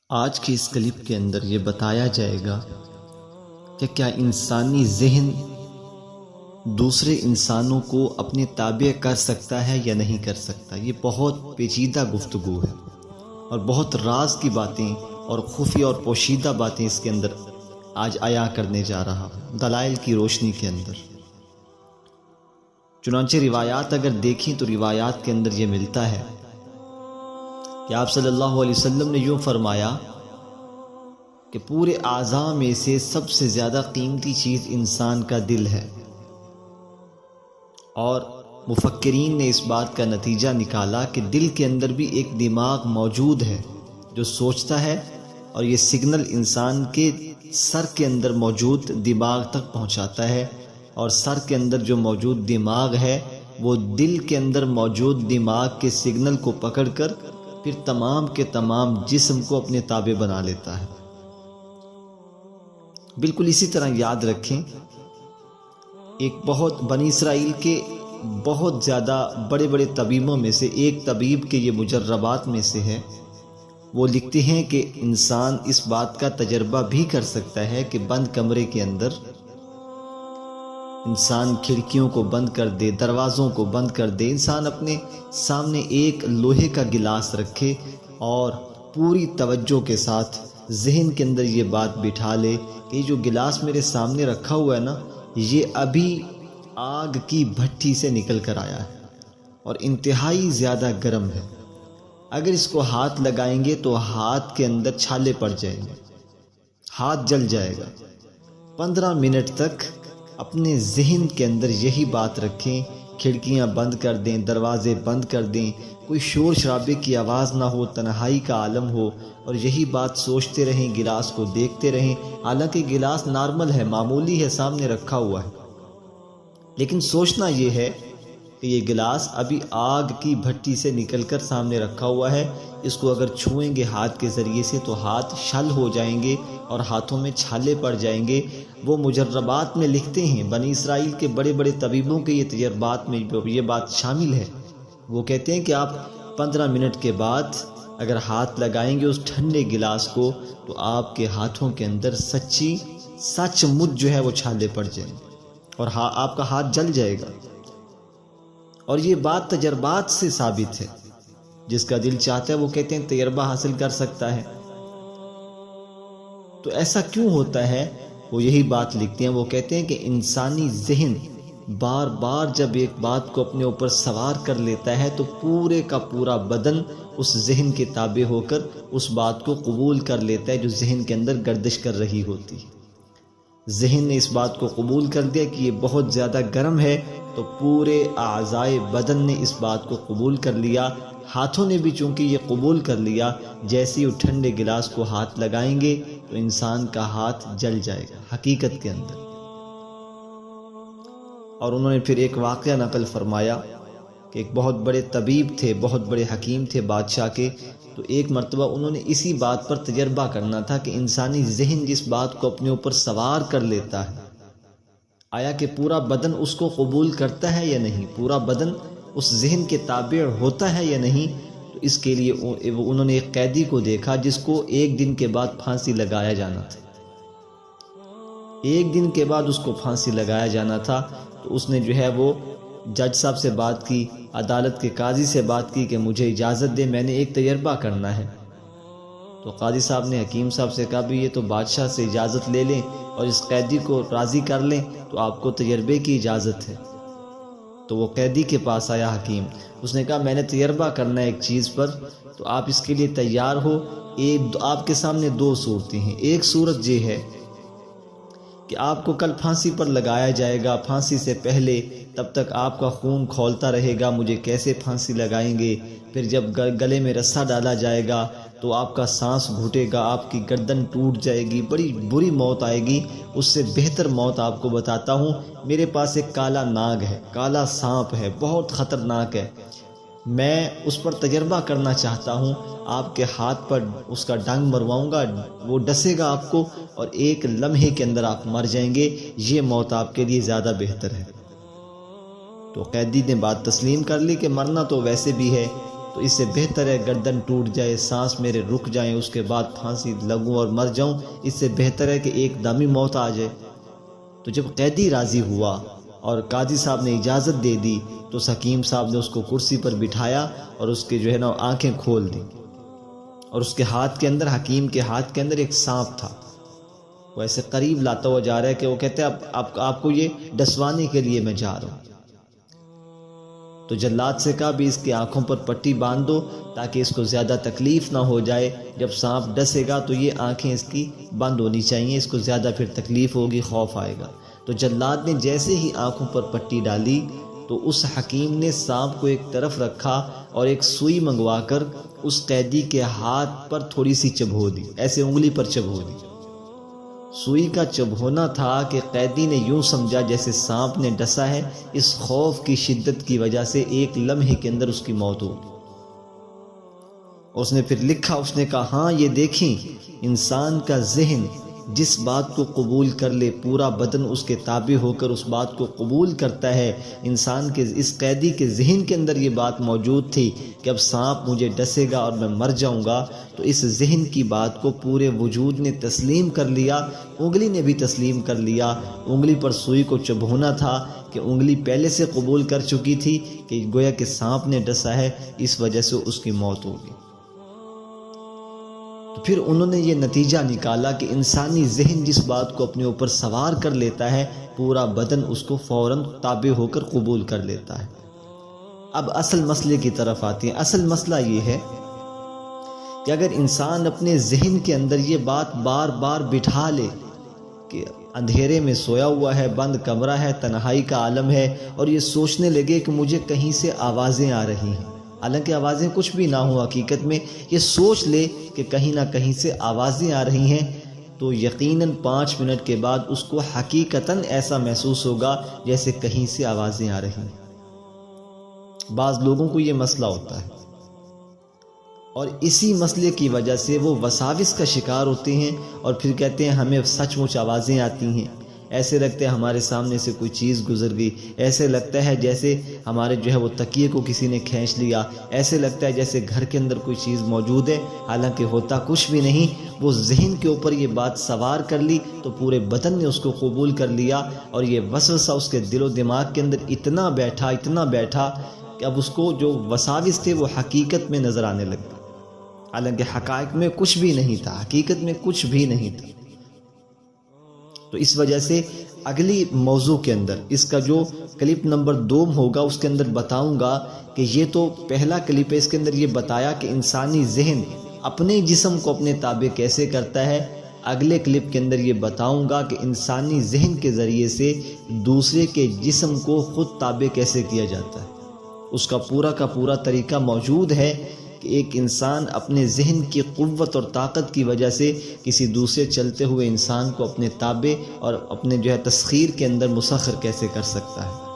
آج کے اس کلپ کے اندر یہ بتایا جائے گا کہ کیا انسانی ذہن دوسرے انسانوں کو اپنے تابع کر سکتا ہے یا نہیں کر سکتا۔ یہ بہت پیچیدہ گفتگو ہے اور بہت راز کی باتیں اور خفیہ اور پوشیدہ باتیں اس کے اندر آج عیاں کرنے جا رہا ہوں دلائل کی روشنی کے اندر۔ چنانچہ روایات اگر دیکھیں تو روایات کے اندر یہ ملتا ہے کہ آپ صلی اللہ علیہ وسلم نے یوں فرمایا کہ پورے اعضاء میں سے سب سے زیادہ قیمتی چیز انسان کا دل ہے، اور مفکرین نے اس بات کا نتیجہ نکالا کہ دل کے اندر بھی ایک دماغ موجود ہے جو سوچتا ہے، اور یہ سگنل انسان کے سر کے اندر موجود دماغ تک پہنچاتا ہے، اور سر کے اندر جو موجود دماغ ہے وہ دل کے اندر موجود دماغ کے سگنل کو پکڑ کر پھر تمام کے تمام جسم کو اپنے تابع بنا لیتا ہے۔ بالکل اسی طرح یاد رکھیں، ایک بہت بنی اسرائیل کے بہت زیادہ بڑے بڑے طبیبوں میں سے ایک طبیب کے یہ مجربات میں سے ہے، وہ لکھتے ہیں کہ انسان اس بات کا تجربہ بھی کر سکتا ہے کہ بند کمرے کے اندر انسان کھڑکیوں کو بند کر دے، دروازوں کو بند کر دے، انسان اپنے سامنے ایک لوہے کا گلاس رکھے اور پوری توجہ کے ساتھ ذہن کے اندر یہ بات بٹھا لے کہ یہ جو گلاس میرے سامنے رکھا ہوا ہے نا، یہ ابھی آگ کی بھٹی سے نکل کر آیا ہے اور انتہائی زیادہ گرم ہے۔ اگر اس کو ہاتھ لگائیں گے تو ہاتھ کے اندر چھالے پڑ جائیں گے، ہاتھ جل جائے گا۔ 15 منٹ تک اپنے ذہن کے اندر یہی بات رکھیں، کھڑکیاں بند کر دیں، دروازے بند کر دیں، کوئی شور شرابے کی آواز نہ ہو، تنہائی کا عالم ہو، اور یہی بات سوچتے رہیں، گلاس کو دیکھتے رہیں۔ حالانکہ گلاس نارمل ہے، معمولی ہے، سامنے رکھا ہوا ہے، لیکن سوچنا یہ ہے کہ یہ گلاس ابھی آگ کی بھٹی سے نکل کر سامنے رکھا ہوا ہے، اس کو اگر چھوئیں گے ہاتھ کے ذریعے سے تو ہاتھ شل ہو جائیں گے اور ہاتھوں میں چھالے پڑ جائیں گے۔ وہ مجربات میں لکھتے ہیں، بنی اسرائیل کے بڑے بڑے طبیبوں کے یہ تجربات میں یہ بات شامل ہے۔ وہ کہتے ہیں کہ آپ 15 منٹ کے بعد اگر ہاتھ لگائیں گے اس ٹھنڈے گلاس کو تو آپ کے ہاتھوں کے اندر سچ مچ جو ہے وہ چھالے پڑ جائیں گے اور آپ کا ہاتھ جل جائے گا۔ اور یہ بات تجربات سے ثابت ہے، جس کا دل چاہتا ہے وہ کہتے ہیں تجربہ حاصل کر سکتا ہے۔ تو ایسا کیوں ہوتا ہے؟ وہ یہی بات لکھتے ہیں، وہ کہتے ہیں کہ انسانی ذہن بار بار جب ایک بات کو اپنے اوپر سوار کر لیتا ہے تو پورے کا پورا بدن اس ذہن کے تابع ہو کر اس بات کو قبول کر لیتا ہے جو ذہن کے اندر گردش کر رہی ہوتی ہے۔ ذہن نے اس بات کو قبول کر دیا کہ یہ بہت زیادہ گرم ہے، تو پورے اعضائے بدن نے اس بات کو قبول کر لیا، ہاتھوں نے بھی چونکہ یہ قبول کر لیا۔ جیسے ہی ٹھنڈے گلاس کو ہاتھ لگائیں گے تو انسان کا ہاتھ جل جائے گا حقیقت کے اندر۔ اور انہوں نے پھر ایک واقعہ نقل فرمایا کہ ایک بہت بڑے طبیب تھے، بہت بڑے حکیم تھے بادشاہ کے، تو ایک مرتبہ انہوں نے اسی بات پر تجربہ کرنا تھا کہ انسانی ذہن جس بات کو اپنے اوپر سوار کر لیتا ہے، آیا کہ پورا بدن اس کو قبول کرتا ہے یا نہیں، پورا بدن اس ذہن کے تابع ہوتا ہے یا نہیں۔ تو اس کے لیے انہوں نے ایک قیدی کو دیکھا جس کو 1 دن کے بعد پھانسی لگایا جانا تھا، 1 دن کے بعد اس کو پھانسی لگایا جانا تھا۔ تو اس نے جو ہے وہ جج صاحب سے بات کی، عدالت کے قاضی سے بات کی کہ مجھے اجازت دے، میں نے ایک تجربہ کرنا ہے۔ تو قاضی صاحب نے حکیم صاحب سے کہا بھی یہ تو بادشاہ سے اجازت لے لیں اور اس قیدی کو راضی کر لیں تو آپ کو تجربے کی اجازت ہے۔ تو وہ قیدی کے پاس آیا حکیم، اس نے کہا میں نے تجربہ کرنا ہے ایک چیز پر، تو آپ اس کے لیے تیار ہو؟ آپ کے سامنے 2 صورتیں ہیں۔ ایک صورت یہ ہے کہ آپ کو کل پھانسی پر لگایا جائے گا، پھانسی سے پہلے تب تک آپ کا خون کھولتا رہے گا، مجھے کیسے پھانسی لگائیں گے؟ پھر جب گلے میں رسا ڈالا جائے گا تو آپ کا سانس گھٹے گا، آپ کی گردن ٹوٹ جائے گی، بڑی بری موت آئے گی۔ اس سے بہتر موت آپ کو بتاتا ہوں، میرے پاس ایک کالا ناگ ہے، کالا سانپ ہے، بہت خطرناک ہے، میں اس پر تجربہ کرنا چاہتا ہوں، آپ کے ہاتھ پر اس کا ڈنگ مرواؤں گا، وہ ڈسے گا آپ کو اور 1 لمحے کے اندر آپ مر جائیں گے، یہ موت آپ کے لیے زیادہ بہتر ہے۔ تو قیدی نے بات تسلیم کر لی کہ مرنا تو ویسے بھی ہے، تو تو اس سے بہتر ہے گردن ٹوٹ جائے، سانس میرے رک جائیں، اس کے بعد پھانسی لگوں اور مر جاؤں، اس سے بہتر ہے کہ ایک دم ہی موت آ جائے۔ تو جب قیدی راضی ہوا اور قاضی صاحب نے اجازت دے دی تو حکیم صاحب نے اس کو کرسی پر بٹھایا اور اس کے جو ہے نا آنکھیں کھول دی، اور اس کے ہاتھ کے اندر، حکیم کے ہاتھ کے اندر ایک سانپ تھا۔ وہ ایسے قریب لاتا ہوا جا رہا ہے کہ وہ کہتے ہیں آپ کو یہ ڈسوانے کے لیے میں جا رہا ہوں۔ تو جلاد سے کہا بھی اس کی آنکھوں پر پٹی باندھ دو تاکہ اس کو زیادہ تکلیف نہ ہو جائے، جب سانپ ڈسے گا تو یہ آنکھیں اس کی بند ہونی چاہیے، اس کو زیادہ پھر تکلیف ہوگی، خوف آئے گا۔ تو جلاد نے جیسے ہی آنکھوں پر پٹی ڈالی تو اس حکیم نے سانپ کو ایک طرف رکھا اور ایک سوئی منگوا کر اس قیدی کے ہاتھ پر تھوڑی سی چبھو دی، ایسے انگلی پر چبھو دی۔ سوئی کا چبھونا تھا کہ قیدی نے یوں سمجھا جیسے سانپ نے ڈسا ہے، اس خوف کی شدت کی وجہ سے ایک لمحے کے اندر اس کی موت ہو گئی۔ اس نے پھر لکھا، اس نے کہا ہاں یہ دیکھیں، انسان کا ذہن جس بات کو قبول کر لے پورا بدن اس کے تابع ہو کر اس بات کو قبول کرتا ہے۔ انسان کے اس قیدی کے ذہن کے اندر یہ بات موجود تھی کہ اب سانپ مجھے ڈسے گا اور میں مر جاؤں گا، تو اس ذہن کی بات کو پورے وجود نے تسلیم کر لیا، انگلی نے بھی تسلیم کر لیا۔ انگلی پر سوئی کو چبھونا تھا کہ انگلی پہلے سے قبول کر چکی تھی کہ گویا کہ سانپ نے ڈسا ہے، اس وجہ سے اس کی موت ہوگی۔ تو پھر انہوں نے یہ نتیجہ نکالا کہ انسانی ذہن جس بات کو اپنے اوپر سوار کر لیتا ہے پورا بدن اس کو فوراً تابع ہو کر قبول کر لیتا ہے۔ اب اصل مسئلے کی طرف آتے ہیں۔ اصل مسئلہ یہ ہے کہ اگر انسان اپنے ذہن کے اندر یہ بات بار بار بٹھا لے کہ اندھیرے میں سویا ہوا ہے، بند کمرہ ہے، تنہائی کا عالم ہے، اور یہ سوچنے لگے کہ مجھے کہیں سے آوازیں آ رہی ہیں، حالانکہ آوازیں کچھ بھی نہ ہوں، حقیقت میں یہ سوچ لے کہ کہیں نہ کہیں سے آوازیں آ رہی ہیں، تو یقیناً 5 منٹ کے بعد اس کو حقیقتاً ایسا محسوس ہوگا جیسے کہیں سے آوازیں آ رہی ہیں۔ بعض لوگوں کو یہ مسئلہ ہوتا ہے اور اسی مسئلے کی وجہ سے وہ وساوس کا شکار ہوتے ہیں اور پھر کہتے ہیں ہمیں سچ مچ آوازیں آتی ہیں، ایسے لگتا ہے ہمارے سامنے سے کوئی چیز گزر گئی، ایسے لگتا ہے جیسے ہمارے جو ہے وہ تکیے کو کسی نے کھینچ لیا، ایسے لگتا ہے جیسے گھر کے اندر کوئی چیز موجود ہے، حالانکہ ہوتا کچھ بھی نہیں۔ وہ ذہن کے اوپر یہ بات سوار کر لی تو پورے بدن نے اس کو قبول کر لیا، اور یہ وسوسہ اس کے دل و دماغ کے اندر اتنا بیٹھا کہ اب اس کو جو وساوس تھے وہ حقیقت میں نظر آنے لگا، حالانکہ حقائق میں کچھ بھی نہیں تھا، حقیقت میں کچھ بھی نہیں تھا۔ تو اس وجہ سے اگلی موضوع کے اندر اس کا جو کلپ نمبر 2 ہوگا اس کے اندر بتاؤں گا کہ یہ تو پہلا کلپ ہے، اس کے اندر یہ بتایا کہ انسانی ذہن اپنے جسم کو اپنے تابع کیسے کرتا ہے۔ اگلے کلپ کے اندر یہ بتاؤں گا کہ انسانی ذہن کے ذریعے سے دوسرے کے جسم کو خود تابع کیسے کیا جاتا ہے۔ اس کا پورا طریقہ موجود ہے کہ ایک انسان اپنے ذہن کی قوت اور طاقت کی وجہ سے کسی دوسرے چلتے ہوئے انسان کو اپنے تابع اور اپنے جو ہے تسخیر کے اندر مسخر کیسے کر سکتا ہے۔